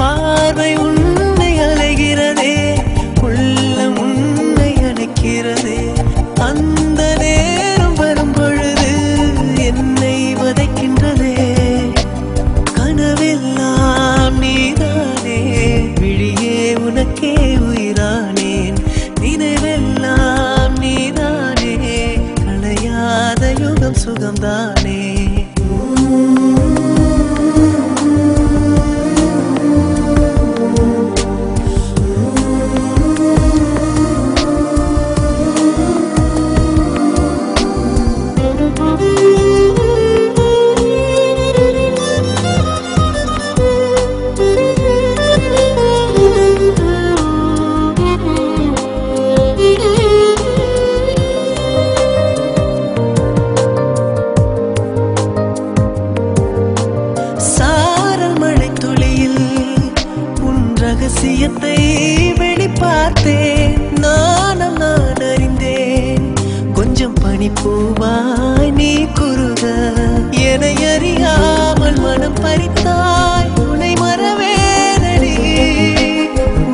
பார்வை உன்னை அலைகிறதே, உள்ளம் உன்னை அணைக்கிறதே. அந்த நேரம் வரும் பொழுது என்னை வதைக்கின்றதே. கனவெல்லாம் நீதானே, விழியே உனக்கே உயிரானேன். நினைவெல்லாம் நீதானே, களையாத யுகம் சுகம்தானே. ரகசியத்தை வெளிப்பார்த்தேன், நானும் நான் அறிந்தேன். கொஞ்சம் பனிப்பூவாய் நீ குறுக, என்னை அறியாமல் மனம் பறித்தாய். உன்னை மறவேனடி,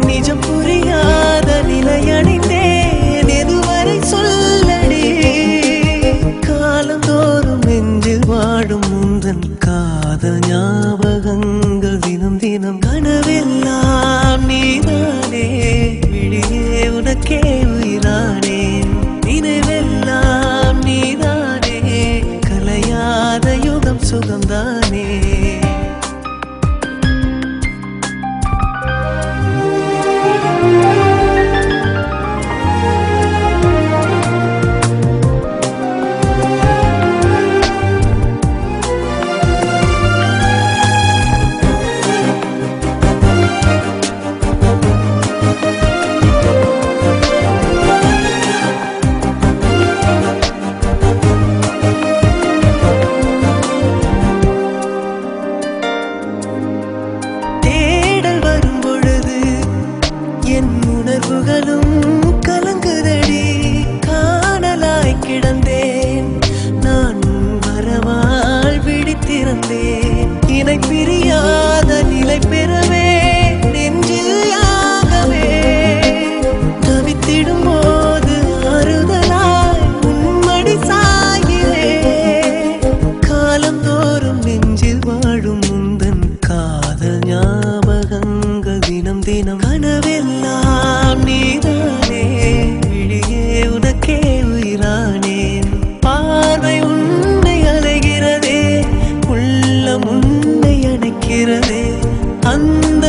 நிஜம் புரியாத நிலையடைந்தேன். எதுவரை சொல்லடி, காலந்தோறும் நெஞ்சில் வாடும் முந்தன் காதல் ஞாபகங்கள் தினம் தினம். கனவெல்லாம் நீதானே, விழியே உனக்கே உயிரானேன். நினைவெல்லாம் நீதானே, கலையாத யுகம் சுகம்தானே. உணர்வுகளும் கலங்குதடி, காணலாய் கிடந்தேன் நான். வரவால் விழித்திருந்தேன், இணை பிரியாத நிலை பெறவே நெஞ்சில் யாகவே. தவித்திடும் போது ஆறுதலாய் உன்மடி சாயிலே. காலம் தோறும் நெஞ்சில் வாழும் முந்தன் காதல் ஞாபகங்கள் தினம் தினம். கனவெல்லாம் நீதானே, விழியே உனக்கே உயிரானேன். பார்வை உன்னை அலைகிறதே, உள்ளம் உன்னை அணைக்கிறதே. அந்த